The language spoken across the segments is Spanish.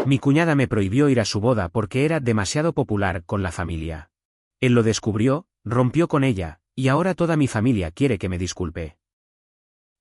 Mi cuñada me prohibió ir a su boda porque era demasiado popular con la familia. Él lo descubrió, rompió con ella, y ahora toda mi familia quiere que me disculpe.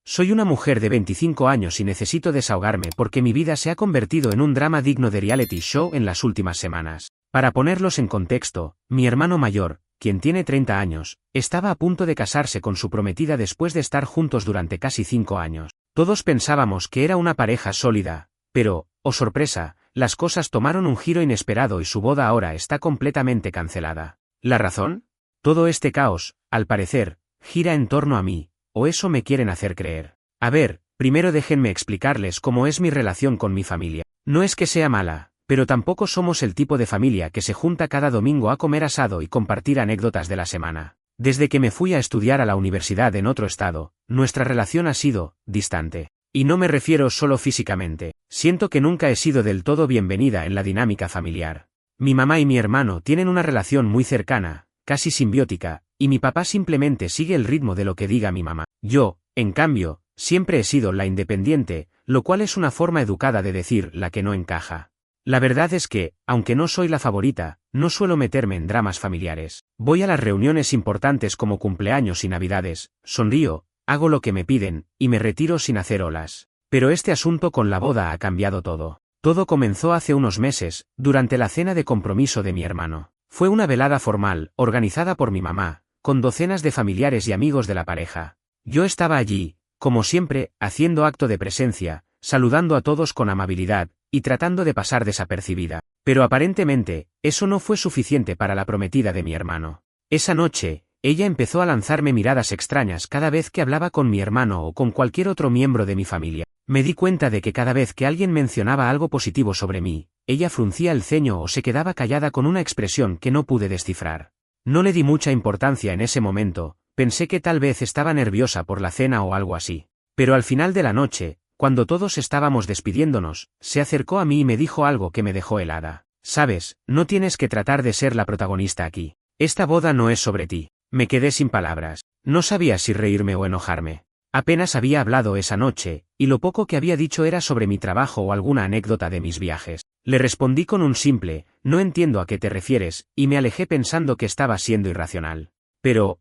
Soy una mujer de 25 años y necesito desahogarme porque mi vida se ha convertido en un drama digno de reality show en las últimas semanas. Para ponerlos en contexto, mi hermano mayor, quien tiene 30 años, estaba a punto de casarse con su prometida después de estar juntos durante casi 5 años. Todos pensábamos que era una pareja sólida, pero, oh sorpresa, las cosas tomaron un giro inesperado y su boda ahora está completamente cancelada. ¿La razón? Todo este caos, al parecer, gira en torno a mí, o eso me quieren hacer creer. A ver, primero déjenme explicarles cómo es mi relación con mi familia. No es que sea mala, pero tampoco somos el tipo de familia que se junta cada domingo a comer asado y compartir anécdotas de la semana. Desde que me fui a estudiar a la universidad en otro estado, nuestra relación ha sido distante. Y no me refiero solo físicamente, siento que nunca he sido del todo bienvenida en la dinámica familiar. Mi mamá y mi hermano tienen una relación muy cercana, casi simbiótica, y mi papá simplemente sigue el ritmo de lo que diga mi mamá. Yo, en cambio, siempre he sido la independiente, lo cual es una forma educada de decir la que no encaja. La verdad es que, aunque no soy la favorita, no suelo meterme en dramas familiares. Voy a las reuniones importantes como cumpleaños y navidades, sonrío, hago lo que me piden, y me retiro sin hacer olas. Pero este asunto con la boda ha cambiado todo. Todo comenzó hace unos meses, durante la cena de compromiso de mi hermano. Fue una velada formal, organizada por mi mamá, con docenas de familiares y amigos de la pareja. Yo estaba allí, como siempre, haciendo acto de presencia, saludando a todos con amabilidad, y tratando de pasar desapercibida. Pero aparentemente, eso no fue suficiente para la prometida de mi hermano. Esa noche, ella empezó a lanzarme miradas extrañas cada vez que hablaba con mi hermano o con cualquier otro miembro de mi familia. Me di cuenta de que cada vez que alguien mencionaba algo positivo sobre mí, ella fruncía el ceño o se quedaba callada con una expresión que no pude descifrar. No le di mucha importancia en ese momento, pensé que tal vez estaba nerviosa por la cena o algo así. Pero al final de la noche, cuando todos estábamos despidiéndonos, se acercó a mí y me dijo algo que me dejó helada. Sabes, no tienes que tratar de ser la protagonista aquí. Esta boda no es sobre ti. Me quedé sin palabras. No sabía si reírme o enojarme. Apenas había hablado esa noche, y lo poco que había dicho era sobre mi trabajo o alguna anécdota de mis viajes. Le respondí con un simple, no entiendo a qué te refieres, y me alejé pensando que estaba siendo irracional. Pero,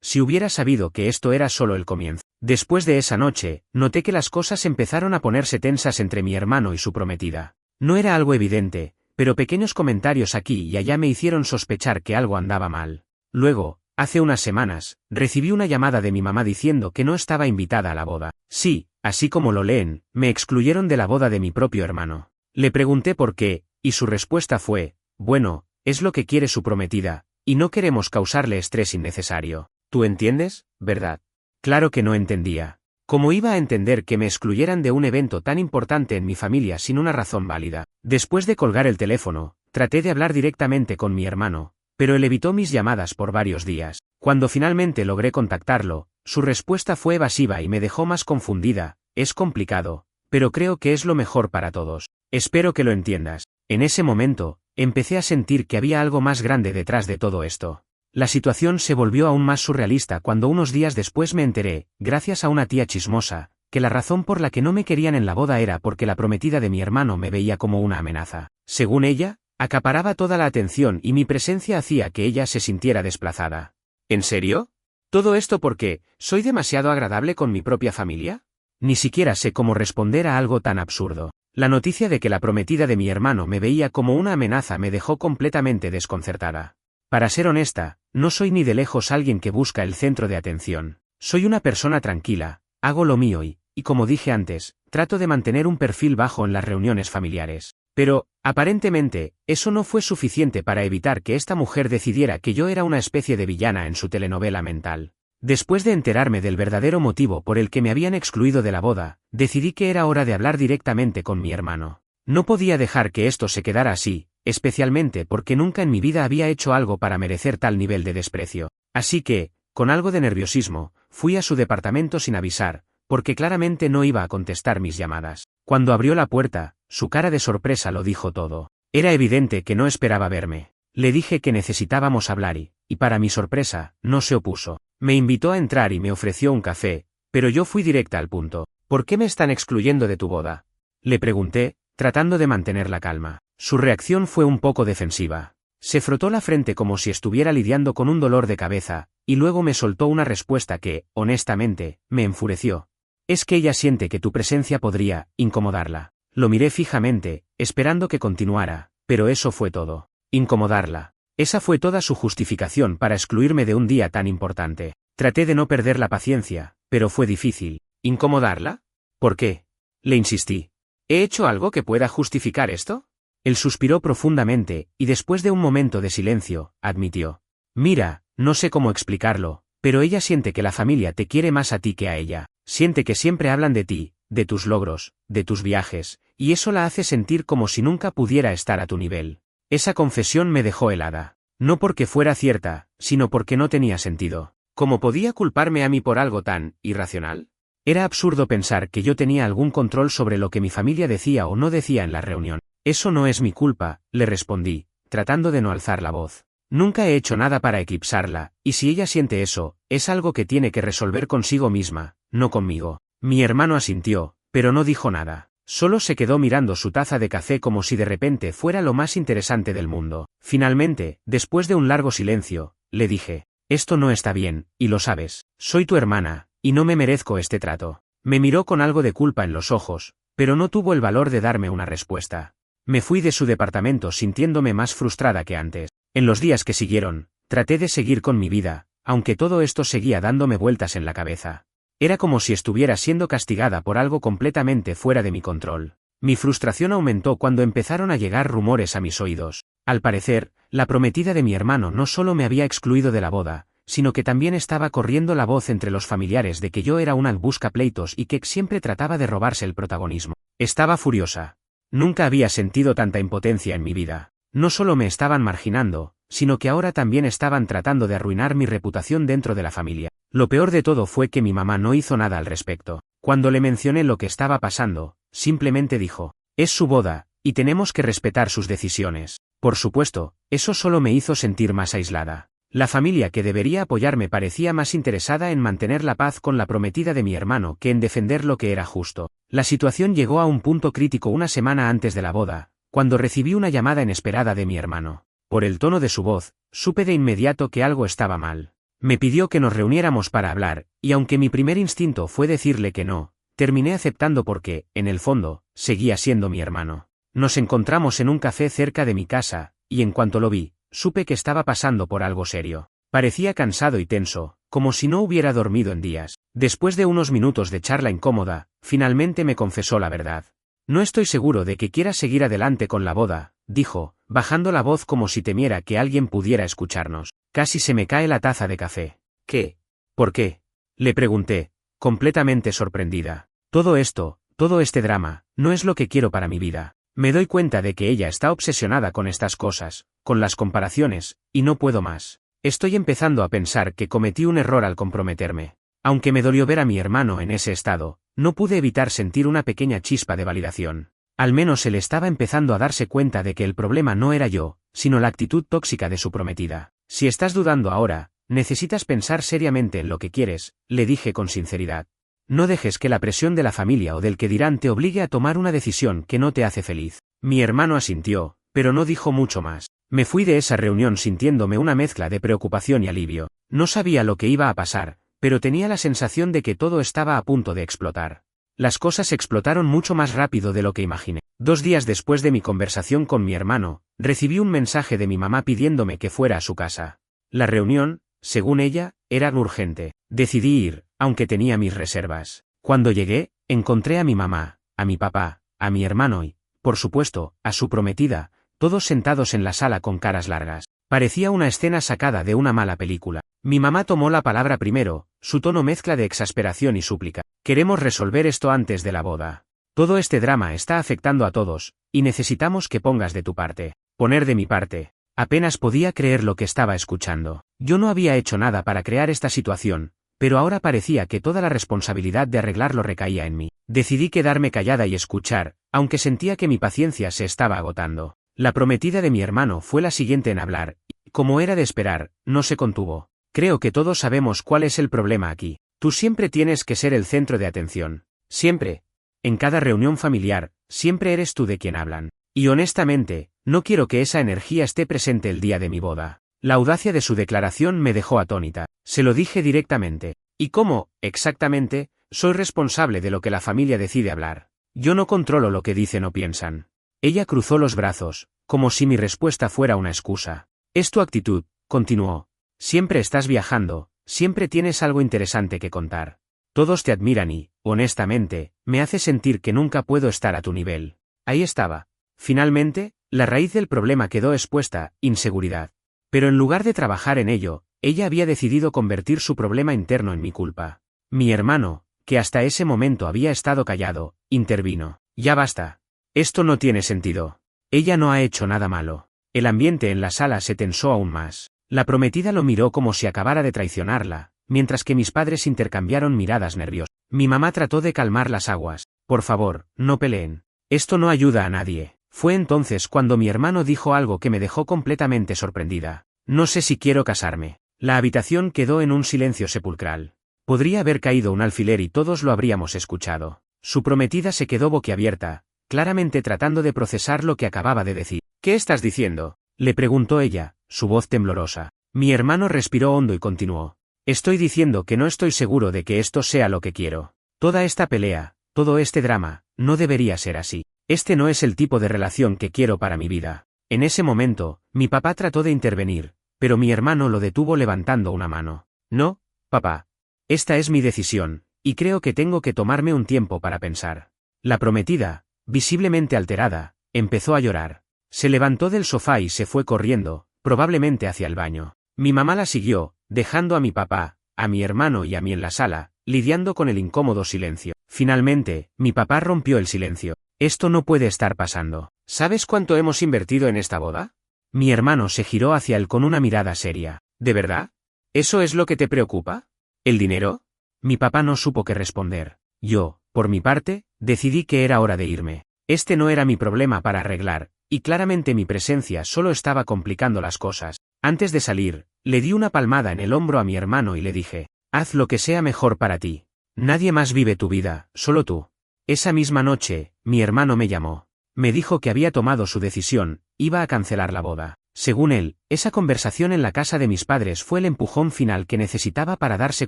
si hubiera sabido que esto era solo el comienzo. Después de esa noche, noté que las cosas empezaron a ponerse tensas entre mi hermano y su prometida. No era algo evidente, pero pequeños comentarios aquí y allá me hicieron sospechar que algo andaba mal. Luego, hace unas semanas, recibí una llamada de mi mamá diciendo que no estaba invitada a la boda. Sí, así como lo leen, me excluyeron de la boda de mi propio hermano. Le pregunté por qué, y su respuesta fue, bueno, es lo que quiere su prometida, y no queremos causarle estrés innecesario. ¿Tú entiendes, verdad? Claro que no entendía. ¿Cómo iba a entender que me excluyeran de un evento tan importante en mi familia sin una razón válida? Después de colgar el teléfono, traté de hablar directamente con mi hermano, pero él evitó mis llamadas por varios días. Cuando finalmente logré contactarlo, su respuesta fue evasiva y me dejó más confundida. Es complicado, pero creo que es lo mejor para todos. Espero que lo entiendas. En ese momento, empecé a sentir que había algo más grande detrás de todo esto. La situación se volvió aún más surrealista cuando unos días después me enteré, gracias a una tía chismosa, que la razón por la que no me querían en la boda era porque la prometida de mi hermano me veía como una amenaza. Según ella, acaparaba toda la atención y mi presencia hacía que ella se sintiera desplazada. ¿En serio? ¿Todo esto porque soy demasiado agradable con mi propia familia? Ni siquiera sé cómo responder a algo tan absurdo. La noticia de que la prometida de mi hermano me veía como una amenaza me dejó completamente desconcertada. Para ser honesta, no soy ni de lejos alguien que busca el centro de atención. Soy una persona tranquila, hago lo mío y como dije antes, trato de mantener un perfil bajo en las reuniones familiares. Pero, aparentemente, eso no fue suficiente para evitar que esta mujer decidiera que yo era una especie de villana en su telenovela mental. Después de enterarme del verdadero motivo por el que me habían excluido de la boda, decidí que era hora de hablar directamente con mi hermano. No podía dejar que esto se quedara así, especialmente porque nunca en mi vida había hecho algo para merecer tal nivel de desprecio. Así que, con algo de nerviosismo, fui a su departamento sin avisar, porque claramente no iba a contestar mis llamadas. Cuando abrió la puerta, su cara de sorpresa lo dijo todo. Era evidente que no esperaba verme. Le dije que necesitábamos hablar y para mi sorpresa, no se opuso. Me invitó a entrar y me ofreció un café, pero yo fui directa al punto. ¿Por qué me están excluyendo de tu boda? Le pregunté, tratando de mantener la calma. Su reacción fue un poco defensiva. Se frotó la frente como si estuviera lidiando con un dolor de cabeza, y luego me soltó una respuesta que, honestamente, me enfureció. Es que ella siente que tu presencia podría incomodarla. Lo miré fijamente, esperando que continuara, pero eso fue todo. Incomodarla. Esa fue toda su justificación para excluirme de un día tan importante. Traté de no perder la paciencia, pero fue difícil. ¿Incomodarla? ¿Por qué? Le insistí. ¿He hecho algo que pueda justificar esto? Él suspiró profundamente, y después de un momento de silencio, admitió. Mira, no sé cómo explicarlo, pero ella siente que la familia te quiere más a ti que a ella. Siente que siempre hablan de ti, de tus logros, de tus viajes, y eso la hace sentir como si nunca pudiera estar a tu nivel. Esa confesión me dejó helada. No porque fuera cierta, sino porque no tenía sentido. ¿Cómo podía culparme a mí por algo tan irracional? Era absurdo pensar que yo tenía algún control sobre lo que mi familia decía o no decía en la reunión. Eso no es mi culpa, le respondí, tratando de no alzar la voz. Nunca he hecho nada para eclipsarla, y si ella siente eso, es algo que tiene que resolver consigo misma, no conmigo. Mi hermano asintió, pero no dijo nada. Solo se quedó mirando su taza de café como si de repente fuera lo más interesante del mundo. Finalmente, después de un largo silencio, le dije, esto no está bien, y lo sabes. Soy tu hermana, y no me merezco este trato. Me miró con algo de culpa en los ojos, pero no tuvo el valor de darme una respuesta. Me fui de su departamento sintiéndome más frustrada que antes. En los días que siguieron, traté de seguir con mi vida, aunque todo esto seguía dándome vueltas en la cabeza. Era como si estuviera siendo castigada por algo completamente fuera de mi control. Mi frustración aumentó cuando empezaron a llegar rumores a mis oídos. Al parecer, la prometida de mi hermano no solo me había excluido de la boda, sino que también estaba corriendo la voz entre los familiares de que yo era una buscapleitos y que siempre trataba de robarse el protagonismo. Estaba furiosa. Nunca había sentido tanta impotencia en mi vida. No solo me estaban marginando, sino que ahora también estaban tratando de arruinar mi reputación dentro de la familia. Lo peor de todo fue que mi mamá no hizo nada al respecto. Cuando le mencioné lo que estaba pasando, simplemente dijo, es su boda, y tenemos que respetar sus decisiones. Por supuesto, eso solo me hizo sentir más aislada. La familia que debería apoyarme parecía más interesada en mantener la paz con la prometida de mi hermano que en defender lo que era justo. La situación llegó a un punto crítico una semana antes de la boda, cuando recibí una llamada inesperada de mi hermano. Por el tono de su voz, supe de inmediato que algo estaba mal. Me pidió que nos reuniéramos para hablar, y aunque mi primer instinto fue decirle que no, terminé aceptando porque, en el fondo, seguía siendo mi hermano. Nos encontramos en un café cerca de mi casa, y en cuanto lo vi, supe que estaba pasando por algo serio. Parecía cansado y tenso, como si no hubiera dormido en días. Después de unos minutos de charla incómoda, finalmente me confesó la verdad. No estoy seguro de que quiera seguir adelante con la boda, dijo, bajando la voz como si temiera que alguien pudiera escucharnos. Casi se me cae la taza de café. ¿Qué? ¿Por qué? Le pregunté, completamente sorprendida. Todo este drama, no es lo que quiero para mi vida. Me doy cuenta de que ella está obsesionada con estas cosas, con las comparaciones, y no puedo más. Estoy empezando a pensar que cometí un error al comprometerme. Aunque me dolió ver a mi hermano en ese estado, no pude evitar sentir una pequeña chispa de validación. Al menos él estaba empezando a darse cuenta de que el problema no era yo, sino la actitud tóxica de su prometida. Si estás dudando ahora, necesitas pensar seriamente en lo que quieres, le dije con sinceridad. No dejes que la presión de la familia o del que dirán te obligue a tomar una decisión que no te hace feliz. Mi hermano asintió, pero no dijo mucho más. Me fui de esa reunión sintiéndome una mezcla de preocupación y alivio. No sabía lo que iba a pasar, pero tenía la sensación de que todo estaba a punto de explotar. Las cosas explotaron mucho más rápido de lo que imaginé. 2 días después de mi conversación con mi hermano, recibí un mensaje de mi mamá pidiéndome que fuera a su casa. La reunión, según ella, era urgente. Decidí ir, aunque tenía mis reservas. Cuando llegué, encontré a mi mamá, a mi papá, a mi hermano y, por supuesto, a su prometida, todos sentados en la sala con caras largas. Parecía una escena sacada de una mala película. Mi mamá tomó la palabra primero, su tono mezcla de exasperación y súplica. Queremos resolver esto antes de la boda. Todo este drama está afectando a todos, y necesitamos que pongas de tu parte. Poner de mi parte. Apenas podía creer lo que estaba escuchando. Yo no había hecho nada para crear esta situación, pero ahora parecía que toda la responsabilidad de arreglarlo recaía en mí. Decidí quedarme callada y escuchar, aunque sentía que mi paciencia se estaba agotando. La prometida de mi hermano fue la siguiente en hablar, y, como era de esperar, no se contuvo. Creo que todos sabemos cuál es el problema aquí. Tú siempre tienes que ser el centro de atención. Siempre. En cada reunión familiar, siempre eres tú de quien hablan. Y honestamente, no quiero que esa energía esté presente el día de mi boda. La audacia de su declaración me dejó atónita. Se lo dije directamente. ¿Y cómo, exactamente, soy responsable de lo que la familia decide hablar? Yo no controlo lo que dicen o piensan. Ella cruzó los brazos, como si mi respuesta fuera una excusa. Es tu actitud, continuó. Siempre estás viajando, siempre tienes algo interesante que contar. Todos te admiran y, honestamente, me hace sentir que nunca puedo estar a tu nivel. Ahí estaba. Finalmente, la raíz del problema quedó expuesta, inseguridad. Pero en lugar de trabajar en ello, ella había decidido convertir su problema interno en mi culpa. Mi hermano, que hasta ese momento había estado callado, intervino. Ya basta. Esto no tiene sentido. Ella no ha hecho nada malo. El ambiente en la sala se tensó aún más. La prometida lo miró como si acabara de traicionarla, mientras que mis padres intercambiaron miradas nerviosas. Mi mamá trató de calmar las aguas. Por favor, no peleen. Esto no ayuda a nadie. Fue entonces cuando mi hermano dijo algo que me dejó completamente sorprendida. No sé si quiero casarme. La habitación quedó en un silencio sepulcral. Podría haber caído un alfiler y todos lo habríamos escuchado. Su prometida se quedó boquiabierta, claramente tratando de procesar lo que acababa de decir. ¿Qué estás diciendo?, le preguntó ella, su voz temblorosa. Mi hermano respiró hondo y continuó. Estoy diciendo que no estoy seguro de que esto sea lo que quiero. Toda esta pelea, todo este drama, no debería ser así. Este no es el tipo de relación que quiero para mi vida. En ese momento, mi papá trató de intervenir, pero mi hermano lo detuvo levantando una mano. No, papá. Esta es mi decisión, y creo que tengo que tomarme un tiempo para pensar. La prometida, visiblemente alterada, empezó a llorar. Se levantó del sofá y se fue corriendo, probablemente hacia el baño. Mi mamá la siguió, dejando a mi papá, a mi hermano y a mí en la sala, lidiando con el incómodo silencio. Finalmente, mi papá rompió el silencio. Esto no puede estar pasando. ¿Sabes cuánto hemos invertido en esta boda? Mi hermano se giró hacia él con una mirada seria. ¿De verdad? ¿Eso es lo que te preocupa? ¿El dinero? Mi papá no supo qué responder. Yo, por mi parte, decidí que era hora de irme. Este no era mi problema para arreglar, y claramente mi presencia solo estaba complicando las cosas. Antes de salir, le di una palmada en el hombro a mi hermano y le dije, haz lo que sea mejor para ti. Nadie más vive tu vida, solo tú. Esa misma noche, mi hermano me llamó. Me dijo que había tomado su decisión, iba a cancelar la boda. Según él, esa conversación en la casa de mis padres fue el empujón final que necesitaba para darse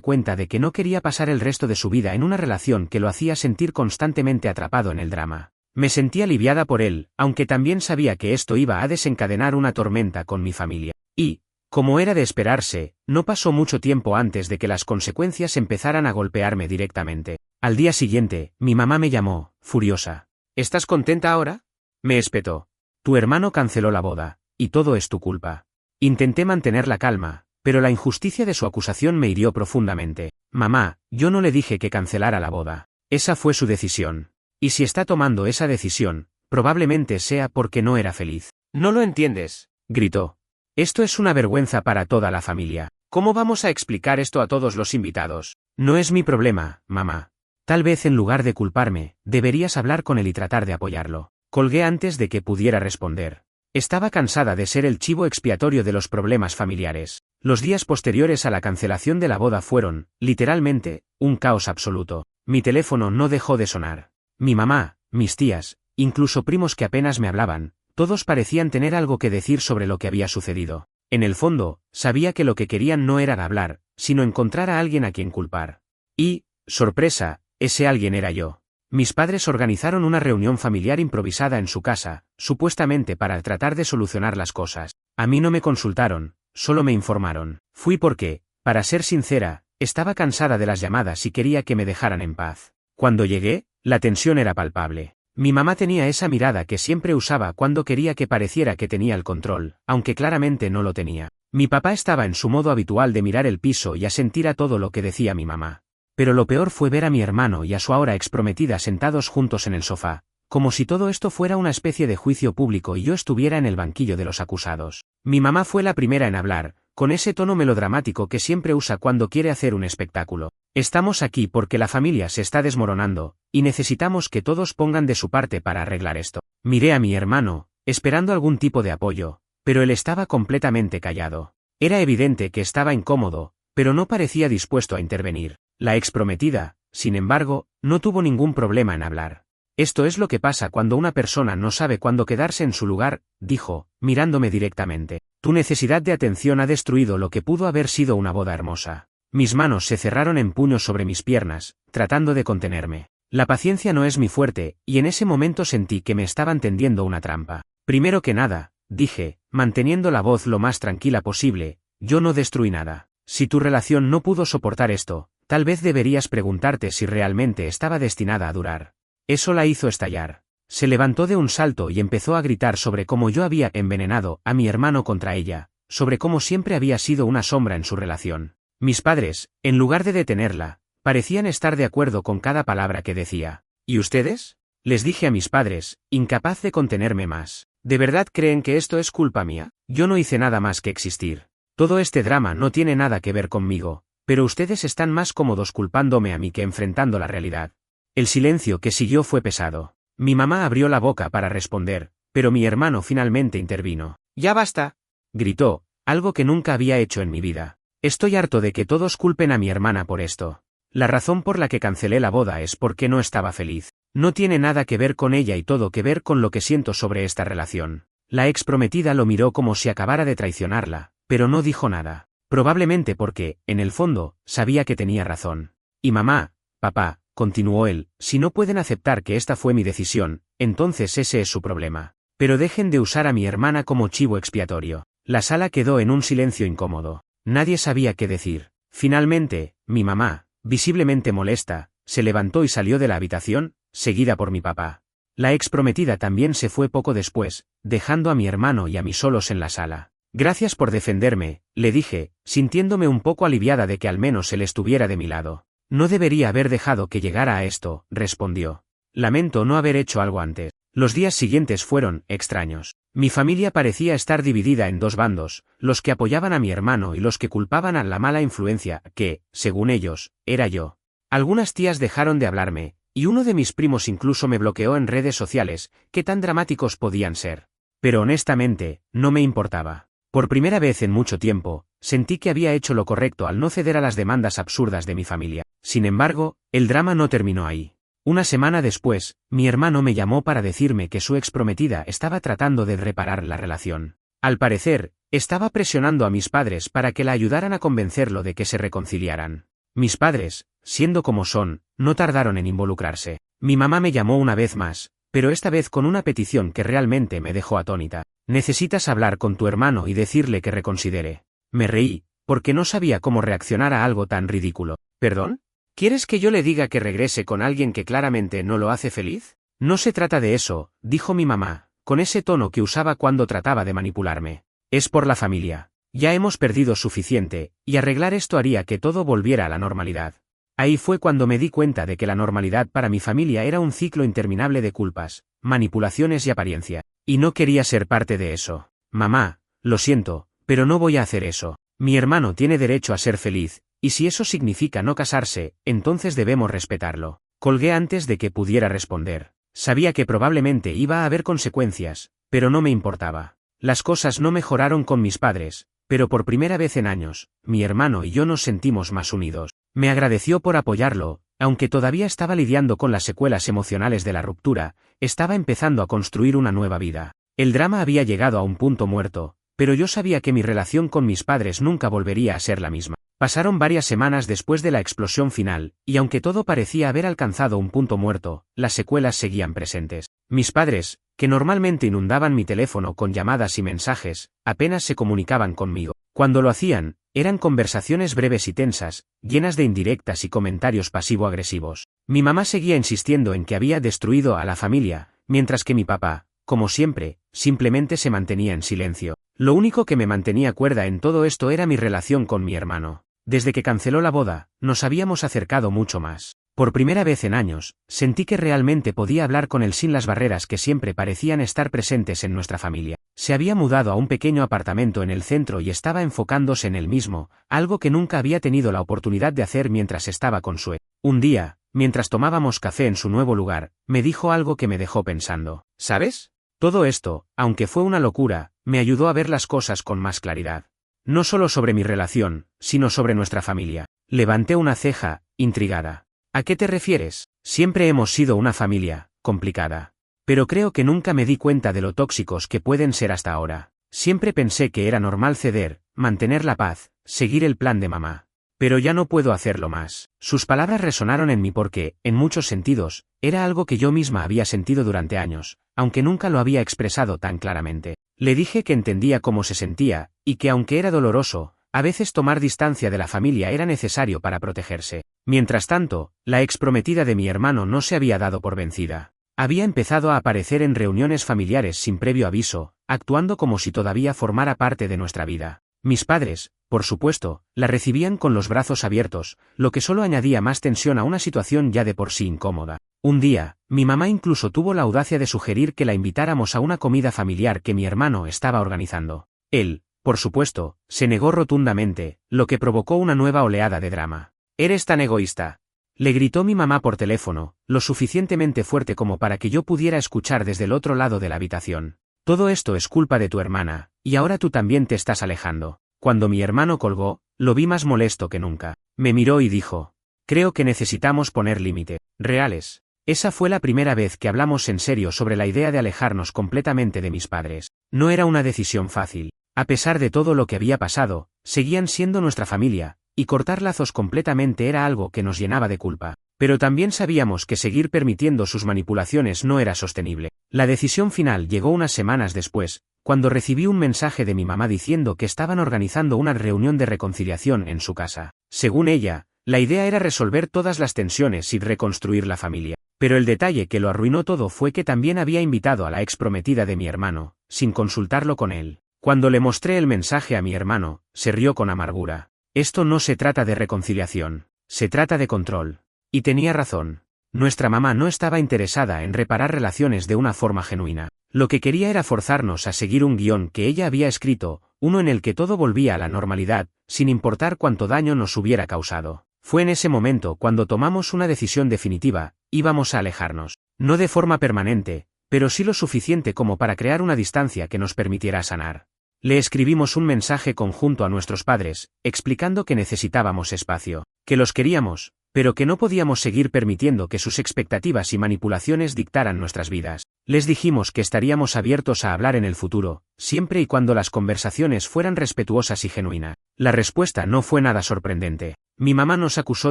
cuenta de que no quería pasar el resto de su vida en una relación que lo hacía sentir constantemente atrapado en el drama. Me sentí aliviada por él, aunque también sabía que esto iba a desencadenar una tormenta con mi familia. Y, como era de esperarse, no pasó mucho tiempo antes de que las consecuencias empezaran a golpearme directamente. Al día siguiente, mi mamá me llamó, furiosa. ¿Estás contenta ahora?, me espetó. Tu hermano canceló la boda, y todo es tu culpa. Intenté mantener la calma, pero la injusticia de su acusación me hirió profundamente. Mamá, yo no le dije que cancelara la boda. Esa fue su decisión. Y si está tomando esa decisión, probablemente sea porque no era feliz. No lo entiendes, gritó. Esto es una vergüenza para toda la familia. ¿Cómo vamos a explicar esto a todos los invitados? No es mi problema, mamá. Tal vez en lugar de culparme, deberías hablar con él y tratar de apoyarlo. Colgué antes de que pudiera responder. Estaba cansada de ser el chivo expiatorio de los problemas familiares. Los días posteriores a la cancelación de la boda fueron, literalmente, un caos absoluto. Mi teléfono no dejó de sonar. Mi mamá, mis tías, incluso primos que apenas me hablaban, todos parecían tener algo que decir sobre lo que había sucedido. En el fondo, sabía que lo que querían no era hablar, sino encontrar a alguien a quien culpar. Y, sorpresa, ese alguien era yo. Mis padres organizaron una reunión familiar improvisada en su casa, supuestamente para tratar de solucionar las cosas. A mí no me consultaron, solo me informaron. Fui porque, para ser sincera, estaba cansada de las llamadas y quería que me dejaran en paz. Cuando llegué, la tensión era palpable. Mi mamá tenía esa mirada que siempre usaba cuando quería que pareciera que tenía el control, aunque claramente no lo tenía. Mi papá estaba en su modo habitual de mirar el piso y asentir a todo lo que decía mi mamá. Pero lo peor fue ver a mi hermano y a su ahora exprometida sentados juntos en el sofá, como si todo esto fuera una especie de juicio público y yo estuviera en el banquillo de los acusados. Mi mamá fue la primera en hablar, con ese tono melodramático que siempre usa cuando quiere hacer un espectáculo. Estamos aquí porque la familia se está desmoronando, y necesitamos que todos pongan de su parte para arreglar esto. Miré a mi hermano, esperando algún tipo de apoyo, pero él estaba completamente callado. Era evidente que estaba incómodo, pero no parecía dispuesto a intervenir. La exprometida, sin embargo, no tuvo ningún problema en hablar. Esto es lo que pasa cuando una persona no sabe cuándo quedarse en su lugar, dijo, mirándome directamente. Tu necesidad de atención ha destruido lo que pudo haber sido una boda hermosa. Mis manos se cerraron en puños sobre mis piernas, tratando de contenerme. La paciencia no es mi fuerte, y en ese momento sentí que me estaban tendiendo una trampa. Primero que nada, dije, manteniendo la voz lo más tranquila posible, yo no destruí nada. Si tu relación no pudo soportar esto, tal vez deberías preguntarte si realmente estaba destinada a durar. Eso la hizo estallar. Se levantó de un salto y empezó a gritar sobre cómo yo había envenenado a mi hermano contra ella, sobre cómo siempre había sido una sombra en su relación. Mis padres, en lugar de detenerla, parecían estar de acuerdo con cada palabra que decía. ¿Y ustedes? Les dije a mis padres, incapaz de contenerme más. ¿De verdad creen que esto es culpa mía? Yo no hice nada más que existir. Todo este drama no tiene nada que ver conmigo, pero ustedes están más cómodos culpándome a mí que enfrentando la realidad. El silencio que siguió fue pesado. Mi mamá abrió la boca para responder, pero mi hermano finalmente intervino. «¡Ya basta!», gritó, algo que nunca había hecho en mi vida. Estoy harto de que todos culpen a mi hermana por esto. La razón por la que cancelé la boda es porque no estaba feliz. No tiene nada que ver con ella y todo que ver con lo que siento sobre esta relación. La ex prometida lo miró como si acabara de traicionarla, pero no dijo nada. Probablemente porque, en el fondo, sabía que tenía razón. Y mamá, papá, continuó él, si no pueden aceptar que esta fue mi decisión, entonces ese es su problema. Pero dejen de usar a mi hermana como chivo expiatorio. La sala quedó en un silencio incómodo. Nadie sabía qué decir. Finalmente, mi mamá, visiblemente molesta, se levantó y salió de la habitación, seguida por mi papá. La ex prometida también se fue poco después, dejando a mi hermano y a mí solos en la sala. Gracias por defenderme, le dije, sintiéndome un poco aliviada de que al menos él estuviera de mi lado. No debería haber dejado que llegara a esto, respondió. Lamento no haber hecho algo antes. Los días siguientes fueron extraños. Mi familia parecía estar dividida en dos bandos, los que apoyaban a mi hermano y los que culpaban a la mala influencia que, según ellos, era yo. Algunas tías dejaron de hablarme, y uno de mis primos incluso me bloqueó en redes sociales. ¿Qué tan dramáticos podían ser? Pero honestamente, no me importaba. Por primera vez en mucho tiempo, sentí que había hecho lo correcto al no ceder a las demandas absurdas de mi familia. Sin embargo, el drama no terminó ahí. Una semana después, mi hermano me llamó para decirme que su ex prometida estaba tratando de reparar la relación. Al parecer, estaba presionando a mis padres para que la ayudaran a convencerlo de que se reconciliaran. Mis padres, siendo como son, no tardaron en involucrarse. Mi mamá me llamó una vez más, pero esta vez con una petición que realmente me dejó atónita. Necesitas hablar con tu hermano y decirle que reconsidere. Me reí, porque no sabía cómo reaccionar a algo tan ridículo. ¿Perdón? ¿Quieres que yo le diga que regrese con alguien que claramente no lo hace feliz? No se trata de eso, dijo mi mamá, con ese tono que usaba cuando trataba de manipularme. Es por la familia. Ya hemos perdido suficiente, y arreglar esto haría que todo volviera a la normalidad. Ahí fue cuando me di cuenta de que la normalidad para mi familia era un ciclo interminable de culpas, manipulaciones y apariencia. Y no quería ser parte de eso. Mamá, lo siento, pero no voy a hacer eso. Mi hermano tiene derecho a ser feliz, y si eso significa no casarse, entonces debemos respetarlo. Colgué antes de que pudiera responder. Sabía que probablemente iba a haber consecuencias, pero no me importaba. Las cosas no mejoraron con mis padres, pero por primera vez en años, mi hermano y yo nos sentimos más unidos. Me agradeció por apoyarlo, aunque todavía estaba lidiando con las secuelas emocionales de la ruptura, estaba empezando a construir una nueva vida. El drama había llegado a un punto muerto, pero yo sabía que mi relación con mis padres nunca volvería a ser la misma. Pasaron varias semanas después de la explosión final, y aunque todo parecía haber alcanzado un punto muerto, las secuelas seguían presentes. Mis padres, que normalmente inundaban mi teléfono con llamadas y mensajes, apenas se comunicaban conmigo. Cuando lo hacían, eran conversaciones breves y tensas, llenas de indirectas y comentarios pasivo-agresivos. Mi mamá seguía insistiendo en que había destruido a la familia, mientras que mi papá, como siempre, simplemente se mantenía en silencio. Lo único que me mantenía cuerda en todo esto era mi relación con mi hermano. Desde que canceló la boda, nos habíamos acercado mucho más. Por primera vez en años, sentí que realmente podía hablar con él sin las barreras que siempre parecían estar presentes en nuestra familia. Se había mudado a un pequeño apartamento en el centro y estaba enfocándose en él mismo, algo que nunca había tenido la oportunidad de hacer mientras estaba con su ex. Un día, mientras tomábamos café en su nuevo lugar, me dijo algo que me dejó pensando. ¿Sabes? Todo esto, aunque fue una locura, me ayudó a ver las cosas con más claridad. No solo sobre mi relación, sino sobre nuestra familia. Levanté una ceja, intrigada. ¿A qué te refieres? Siempre hemos sido una familia, complicada. Pero creo que nunca me di cuenta de lo tóxicos que pueden ser hasta ahora. Siempre pensé que era normal ceder, mantener la paz, seguir el plan de mamá. Pero ya no puedo hacerlo más. Sus palabras resonaron en mí porque, en muchos sentidos, era algo que yo misma había sentido durante años, aunque nunca lo había expresado tan claramente. Le dije que entendía cómo se sentía, y que aunque era doloroso, a veces tomar distancia de la familia era necesario para protegerse. Mientras tanto, la exprometida de mi hermano no se había dado por vencida. Había empezado a aparecer en reuniones familiares sin previo aviso, actuando como si todavía formara parte de nuestra vida. Mis padres, por supuesto, la recibían con los brazos abiertos, lo que solo añadía más tensión a una situación ya de por sí incómoda. Un día, mi mamá incluso tuvo la audacia de sugerir que la invitáramos a una comida familiar que mi hermano estaba organizando. Él, por supuesto, se negó rotundamente, lo que provocó una nueva oleada de drama. «¿Eres tan egoísta?», le gritó mi mamá por teléfono, lo suficientemente fuerte como para que yo pudiera escuchar desde el otro lado de la habitación. «Todo esto es culpa de tu hermana, y ahora tú también te estás alejando». Cuando mi hermano colgó, lo vi más molesto que nunca. Me miró y dijo: «Creo que necesitamos poner límites reales». Esa fue la primera vez que hablamos en serio sobre la idea de alejarnos completamente de mis padres. No era una decisión fácil. A pesar de todo lo que había pasado, seguían siendo nuestra familia, y cortar lazos completamente era algo que nos llenaba de culpa. Pero también sabíamos que seguir permitiendo sus manipulaciones no era sostenible. La decisión final llegó unas semanas después, cuando recibí un mensaje de mi mamá diciendo que estaban organizando una reunión de reconciliación en su casa. Según ella, la idea era resolver todas las tensiones y reconstruir la familia. Pero el detalle que lo arruinó todo fue que también había invitado a la exprometida de mi hermano, sin consultarlo con él. Cuando le mostré el mensaje a mi hermano, se rió con amargura. «Esto no se trata de reconciliación, se trata de control». Y tenía razón. Nuestra mamá no estaba interesada en reparar relaciones de una forma genuina. Lo que quería era forzarnos a seguir un guión que ella había escrito, uno en el que todo volvía a la normalidad, sin importar cuánto daño nos hubiera causado. Fue en ese momento cuando tomamos una decisión definitiva: íbamos a alejarnos. No de forma permanente, pero sí lo suficiente como para crear una distancia que nos permitiera sanar. Le escribimos un mensaje conjunto a nuestros padres, explicando que necesitábamos espacio, que los queríamos, pero que no podíamos seguir permitiendo que sus expectativas y manipulaciones dictaran nuestras vidas. Les dijimos que estaríamos abiertos a hablar en el futuro, siempre y cuando las conversaciones fueran respetuosas y genuinas. La respuesta no fue nada sorprendente. Mi mamá nos acusó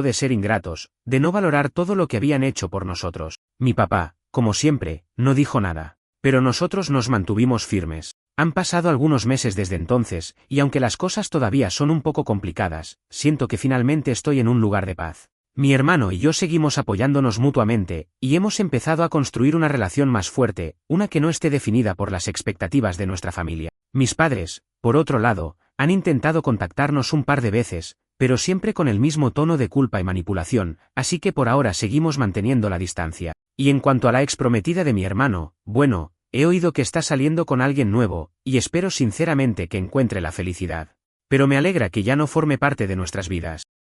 de ser ingratos, de no valorar todo lo que habían hecho por nosotros. Mi papá, como siempre, no dijo nada. Pero nosotros nos mantuvimos firmes. Han pasado algunos meses desde entonces, y aunque las cosas todavía son un poco complicadas, siento que finalmente estoy en un lugar de paz. Mi hermano y yo seguimos apoyándonos mutuamente, y hemos empezado a construir una relación más fuerte, una que no esté definida por las expectativas de nuestra familia. Mis padres, por otro lado, han intentado contactarnos un par de veces, pero siempre con el mismo tono de culpa y manipulación, así que por ahora seguimos manteniendo la distancia. Y en cuanto a la exprometida de mi hermano, bueno, he oído que está saliendo con alguien nuevo, y espero sinceramente que encuentre la felicidad. Pero me alegra que ya no forme parte de nuestras vidas.